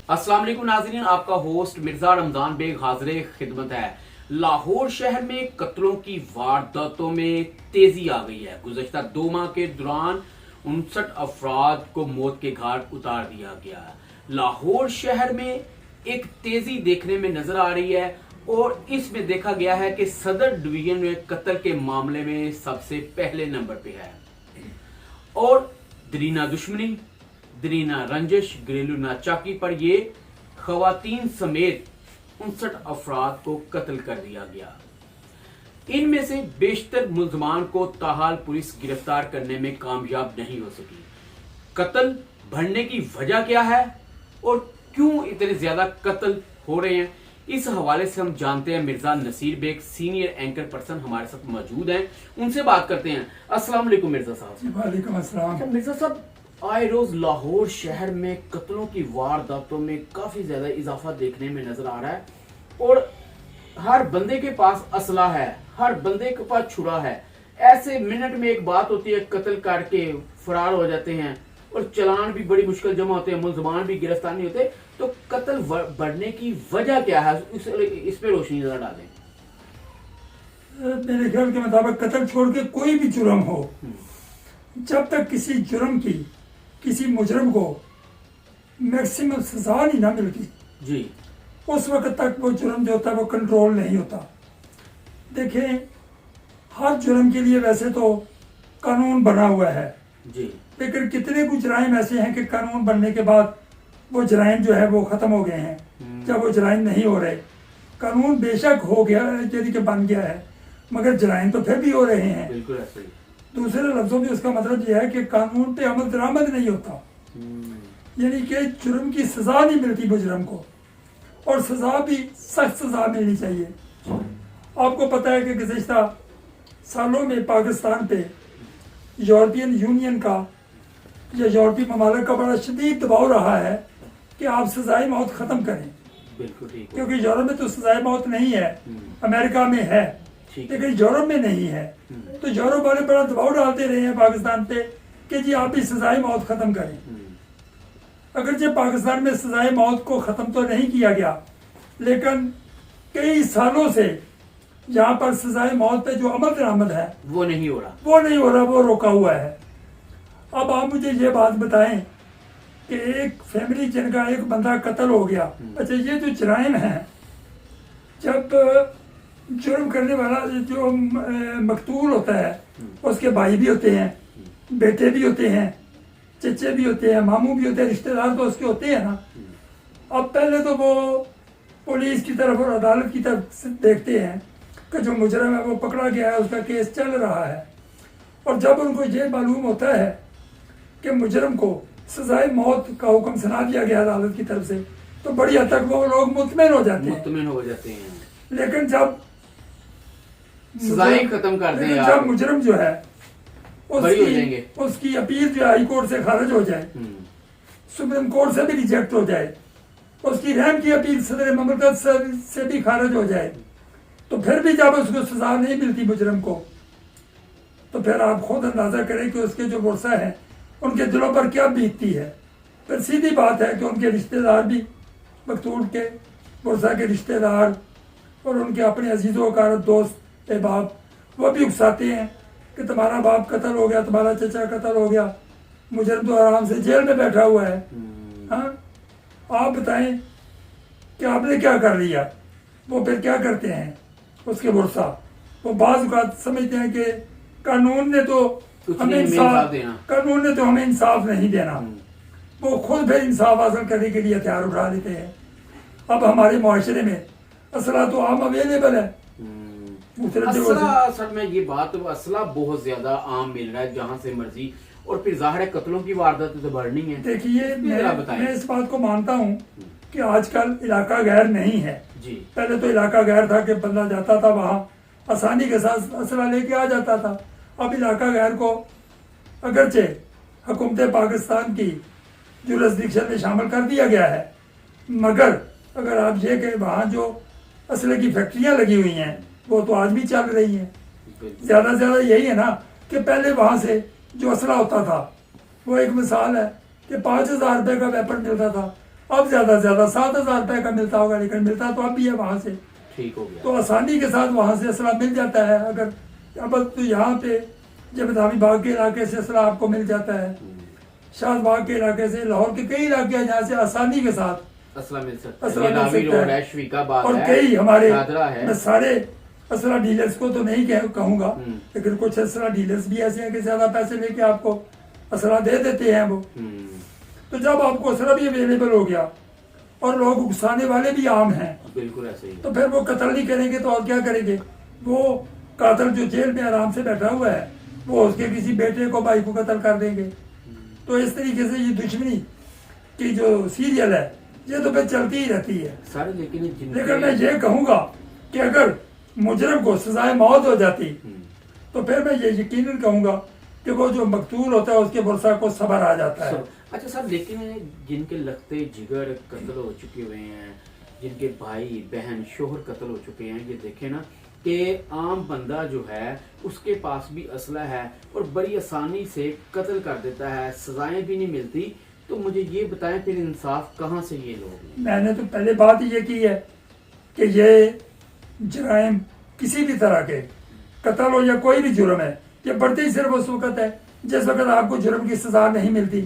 अस्सलाम वालेकुम नाज़रीन, आपका होस्ट मिर्जा रमजान बेग हाजिर खिदमत है। लाहौर शहर में कत्लों की वारदातों में तेजी आ गई है। गुज़श्ता 2 माह के दौरान 59 अफराद को मौत के घाट उतार दिया गया है। लाहौर शहर में एक तेजी देखने में नजर आ रही है और इसमें देखा गया है कि सदर डिवीजन में कत्ल के मामले में सबसे पहले नंबर पे है और दरीना दुश्मनी, दरीना रंजिश, घरेलू नाचाकी पर ये खवातीन समेत 59 अफराद को कत्ल कर दिया गया। इनमें से बेशतर मुल्जमान को ताहाल पुलिस गिरफ्तार करने में कामयाब नहीं हो सकी। कत्ल बढ़ने की वजह क्या है और क्यों इतने ज्यादा कत्ल हो रहे हैं, इस हवाले से हम जानते हैं। Mirza Nasir Baig senior anchor person हमारे साथ मौजूद हैं, उनसे बात करते हैं। अस्सलाम वालेकुम मिर्जा साहब। वालेकुम अस्सलाम। मिर्जा साहब, आए रोज लाहौर शहर में कत्लों की वारदातों में काफी ज्यादा इजाफा देखने में नजर आ रहा है और हर बंदे के पास असला है, हर बंदे के पास छुरा है। ऐसे मिनट में एक बात होती है, कत्ल करके फरार हो जाते हैं और चलान भी बड़ी मुश्किल जमा होते हैं, मुल्जमान भी गिरफ्तार नहीं होते। तो कत्ल बढ़ने की वजह क्या है, इस पे रोशनी नजर डालें। मेरे ख्याल के मुताबिक कत्ल छोड़ के कोई भी जुर्म हो, जब तक किसी जुर्म की किसी मुजरम को मैक्सिमम सजा नहीं ना मिलती जी, उस वक्त तक वो जुर्म जो होता है वो कंट्रोल नहीं होता। देखें, हर जुर्म के लिए वैसे तो कानून बना हुआ है जी, लेकिन कितने कुछ जराइम ऐसे हैं कि कानून बनने के बाद वो जराइम जो है वो ख़त्म हो गए हैं। जब वो जराइम नहीं हो रहे, कानून बेशक हो गया यदि कि बन गया है, मगर जराइम तो फिर भी हो रहे हैं। बिल्कुल ऐसे ही। दूसरे लफ्जों में उसका मतलब यह है कि कानून पे अमल दरामद नहीं होता, यानी कि जुर्म की सजा नहीं मिलती मुजरम को, और सजा भी सख्त सजा मिलनी चाहिए। आपको पता है कि गुज़श्ता सालों में पाकिस्तान पे यूरोपियन यूनियन का या यूरोपीय ममालिक का बड़ा शदीद दबाव रहा है कि आप सजाए मौत ख़त्म करें। बिल्कुल ठीक। क्योंकि यूरोप में तो सजाए मौत नहीं है, अमेरिका में है लेकिन यूरोप में नहीं है। तो यूरोप वाले बड़ा दबाव डालते रहे हैं पाकिस्तान पे कि जी आप भी सजाए मौत ख़त्म करें। अगरचे पाकिस्तान में सजाए मौत को ख़त्म तो नहीं किया गया, लेकिन कई सालों से यहाँ पर सजाए मौत पे जो अमल दरामद है वो नहीं हो रहा, वो रोका हुआ है। अब आप मुझे ये बात बताएं कि एक फैमिली जिनका एक बंदा कत्ल हो गया, अच्छा ये जो जराइम है, जब जुर्म करने वाला जो मकतूल होता है उसके भाई भी होते हैं, बेटे भी होते हैं, चचे भी होते हैं, मामू भी होते हैं, रिश्तेदार तो उसके होते हैं ना। अब पहले तो वो पुलिस की तरफ और अदालत की तरफ से देखते हैं कि जो मुजरम है वो पकड़ा गया है, उसका केस चल रहा है, और जब उनको ये मालूम होता है कि मुजरम को सजाए मौत का हुक्म सुना दिया गया अदालत की तरफ से, तो बड़ी हद तक वो लोग मुतमिन हो जाते हैं। लेकिन जब सजाएं खत्म कर दें, जब मुजरम जो है उसकी अपील जो हाई कोर्ट से खारिज हो जाए, सुप्रीम कोर्ट से भी रिजेक्ट हो जाए, उसकी रहम की अपील सदर ममलकत से भी खारिज हो जाए, तो फिर भी जब उसको सजा नहीं मिलती मुजरम को, तो फिर आप खुद अंदाजा करें कि उसके जो वर्सा हैं उनके दिलों पर क्या बीतती है। फिर सीधी बात है कि उनके रिश्तेदार भी, मकतूल के वर्सा के रिश्तेदार और उनके अपने अजीज़ों का दोस्त बाप, वो भी उकसाते हैं कि तुम्हारा बाप कत्ल हो गया, तुम्हारा चचा कत्ल हो गया, मुजरम तो आराम से जेल में बैठा हुआ है। हाँ, आप बताएं कि आपने क्या कर लिया। वो फिर क्या करते हैं उसके वर्सा, वो बाज़ औक़ात समझते हैं कि कानून ने तो हमें इंसाफ नहीं देना। वो खुद फिर इंसाफ हासिल करने के लिए हथियार उठा लेते हैं। अब हमारे मुआशरे में असला तो आम अवेलेबल है। असल में ये बात, असला बहुत ज्यादा आम मिल रहा है जहाँ से मर्जी, और फिर जाहिर है कत्लों की वारदात तो बढ़नी है। देखिए, मैं इस बात को मानता हूँ कि आजकल इलाका गैर नहीं है जी। पहले तो इलाका गैर था कि बंदा जाता था वहाँ आसानी के साथ असला लेके आ जाता था। अब इलाका गैर को अगरचे हुकूमत पाकिस्तान की जुरिस्डिक्शन में शामिल कर दिया गया है, मगर अगर आप ये कि वहाँ जो असले की फैक्ट्रियाँ लगी हुई हैं वो तो आज भी चल रही हैं। ज़्यादा से ज़्यादा यही है ना कि पहले वहाँ से जो असला होता था, वो एक मिसाल है कि 5,000 रुपये का वेपन मिलता था, اب زیادہ سے زیادہ 7,000 روپے کا ملتا ہوگا، لیکن ملتا تو اب بھی ہے وہاں سے، ٹھیک ہو گیا. تو آسانی کے ساتھ وہاں سے اسلحہ مل جاتا ہے. اگر اب تو یہاں پہ جب دھامی باغ کے علاقے سے اسلحہ آپ کو مل جاتا ہے، شاہد باغ کے علاقے سے، لاہور کے کئی علاقے ہیں جہاں سے آسانی کے ساتھ اسلحہ مل سکتا اسلحہ ہے. مل نامی سکتا روڈ ہے. ہے، شویکاباد اور ہے، کئی ہمارے، شاہدرہ ہے. میں سارے اسلحہ ڈیلرز کو تو نہیں کہوں گا، لیکن کچھ اسلحہ ڈیلرز بھی ایسے ہیں کہ زیادہ پیسے لے کے آپ کو اسلحہ دے دیتے ہیں وہ. تو جب آپ کو اسلحہ بھی اویلیبل ہو گیا اور لوگ اکسانے والے بھی عام ہیں، بالکل ایسے ہی. تو پھر وہ قتل نہیں کریں گے تو اور کیا کریں گے؟ وہ قاتل جو جیل میں آرام سے بیٹھا ہوا ہے وہ اس کے کسی بیٹے کو، بھائی کو قتل کر دیں گے. تو اس طریقے سے یہ دشمنی کی جو سیریل ہے یہ تو پھر چلتی ہی رہتی ہے. سارے لیکن لیکن میں یہ کہوں گا کہ اگر مجرم کو سزائے موت ہو جاتی تو پھر میں یہ یقیناً کہوں گا کہ وہ جو مقتول ہوتا ہے اس کے برسا کو صبر آ جاتا ہے. اچھا صاحب، لیکن جن کے لگتے جگر قتل ہو چکے ہوئے ہیں، جن کے بھائی بہن شوہر قتل ہو چکے ہیں، یہ دیکھیں نا کہ عام بندہ جو ہے اس کے پاس بھی اسلحہ ہے اور بڑی آسانی سے قتل کر دیتا ہے، سزائیں بھی نہیں ملتی. تو مجھے یہ بتائیں پھر انصاف کہاں سے یہ لوگ ہیں؟ میں نے تو پہلے بات یہ کی ہے کہ یہ جرائم کسی بھی طرح کے، قتل ہو یا کوئی بھی جرم ہے، یہ بڑھتے ہی صرف اس وقت ہے جس وقت آپ کو جرم کی سزا نہیں ملتی.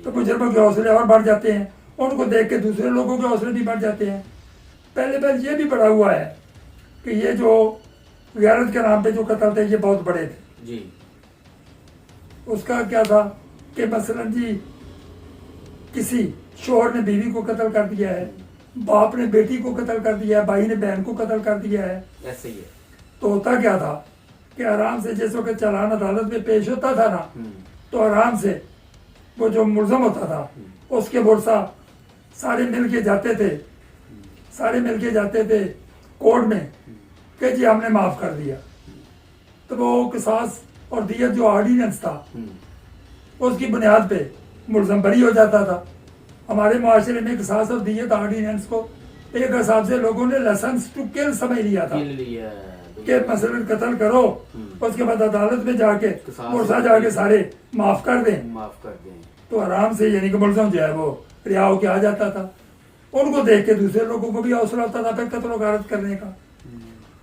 تو مجرموں کے حوصلے اور بڑھ جاتے ہیں، ان کو دیکھ کے دوسرے لوگوں کے حوصلے بھی بڑھ جاتے ہیں. پہلے یہ بھی بڑھا ہوا ہے کہ یہ جو غیرت کے نام پہ جو قتل تھے یہ بہت بڑے تھے. جی. اس کا کیا تھا کہ مثلاً جی کسی شوہر نے بیوی کو قتل کر دیا ہے، باپ نے بیٹی کو قتل کر دیا ہے، بھائی نے بہن کو قتل کر دیا ہے. ایسے ہی ہے. تو ہوتا کیا تھا کہ آرام سے جس وقت چالان عدالت میں پیش ہوتا تھا نا، تو آرام سے وہ جو ملزم ہوتا تھا اس کے برسا سارے مل کے جاتے تھے کورٹ میں کہ جی ہم نے معاف کر دیا. تو وہ قصاص اور دیت جو آرڈیننس تھا اس کی بنیاد پہ ملزم بری ہو جاتا تھا. ہمارے معاشرے میں قصاص اور دیت آرڈیننس کو ایک حساب سے لوگوں نے لائسنس ٹو کل سمجھ لیا تھا کہ مثلا قتل کرو، اس کے بعد عدالت میں جا کے مرسا جا کے سارے معاف کر دیں. تو آرام سے یعنی کہ ملزم جو ہے وہ رہا ہو کے آ جاتا تھا. ان کو دیکھ کے دوسرے لوگوں کو بھی حوصلہ ہوتا تھا پھر قتل و غارت کرنے کا.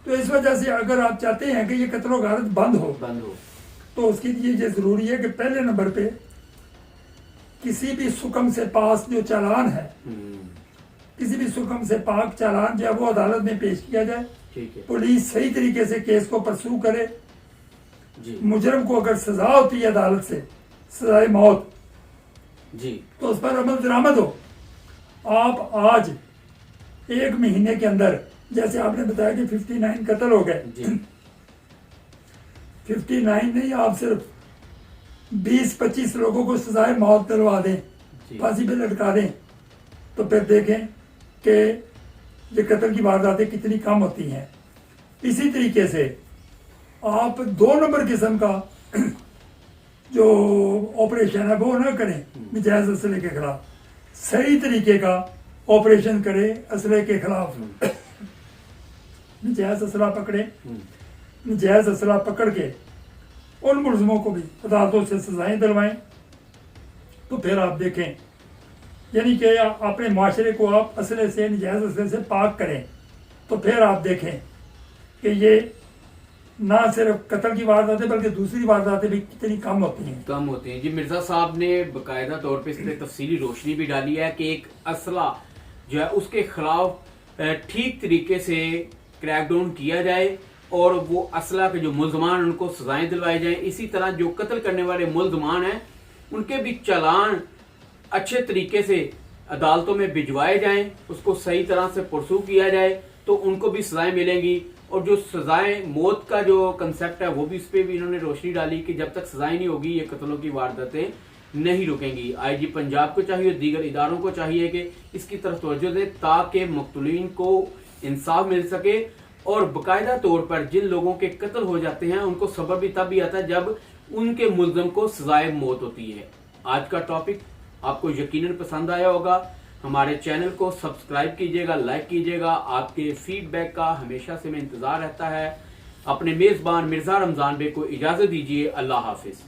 تو اس وجہ سے اگر آپ چاہتے ہیں کہ یہ قتل و غارت بند ہو تو اس کے لیے یہ ضروری ہے کہ پہلے نمبر پہ کسی بھی سکم سے پاس جو چالان ہے، کسی بھی سکم سے پاک چالان جو ہے وہ عدالت میں پیش کیا جائے. پولیس صحیح طریقے سے کیس کو پرسو کرے. مجرم کو اگر سزا ہوتی ہے عدالت سے سزائے موت تو اس پر عمل درآمد ہو. آپ آج 1 مہینے کے اندر جیسے آپ نے بتایا کہ 59 قتل ہو گئے، 59 نہیں، آپ صرف 20-25 لوگوں کو سزائے موت دلوا دیں، پھانسی پہ لٹکا دیں، تو پھر دیکھیں کہ یہ قتل کی وارداتیں کتنی کم ہوتی ہیں. اسی طریقے سے آپ 2 نمبر قسم کا جو آپریشن ہے وہ نہ کریں نجائز اسلحے کے خلاف. صحیح طریقے کا آپریشن کریں اسلحے کے خلاف. نجائز اسلحہ پکڑیں، نجائز اسلحہ پکڑ کے ان ملزموں کو بھی عدالتوں سے سزائیں دلوائیں. تو پھر آپ دیکھیں یعنی کہ اپنے معاشرے کو آپ اسلحے سے، نجائز اسلحے سے پاک کریں. تو پھر آپ دیکھیں کہ یہ نہ صرف قتل کی وارداتیں بلکہ دوسری وارداتیں بھی کتنی کم ہوتی ہیں. جی مرزا صاحب نے باقاعدہ طور پہ اس پہ تفصیلی روشنی بھی ڈالی ہے کہ ایک اسلحہ جو ہے اس کے خلاف ٹھیک طریقے سے کریک ڈاؤن کیا جائے اور وہ اسلحہ کے جو ملزمان ان کو سزائیں دلوائی جائیں. اسی طرح جو قتل کرنے والے ملزمان ہیں ان کے بھی چالان اچھے طریقے سے عدالتوں میں بھجوائے جائیں، اس کو صحیح طرح سے پرسو کیا جائے تو ان کو بھی سزائیں ملیں گی. اور جو سزائیں موت کا جو کنسیپٹ ہے وہ بھی اس پہ بھی انہوں نے روشنی ڈالی کہ جب تک سزائیں نہیں ہوگی یہ قتلوں کی وارداتیں نہیں رکیں گی. آئی جی پنجاب کو چاہیے، دیگر اداروں کو چاہیے کہ اس کی طرف توجہ دیں تاکہ مقتولین کو انصاف مل سکے. اور باقاعدہ طور پر جن لوگوں کے قتل ہو جاتے ہیں ان کو صبر بھی تب بھی آتا ہے جب ان کے ملزم کو سزائے موت ہوتی ہے. آج کا ٹاپک آپ کو یقیناً پسند آیا ہوگا. ہمارے چینل کو سبسکرائب کیجیے گا، لائک کیجیے گا. آپ کے فیڈ بیک کا ہمیشہ سے میں انتظار رہتا ہے. اپنے میزبان مرزا رمضان بے کو اجازت دیجیے. اللہ حافظ.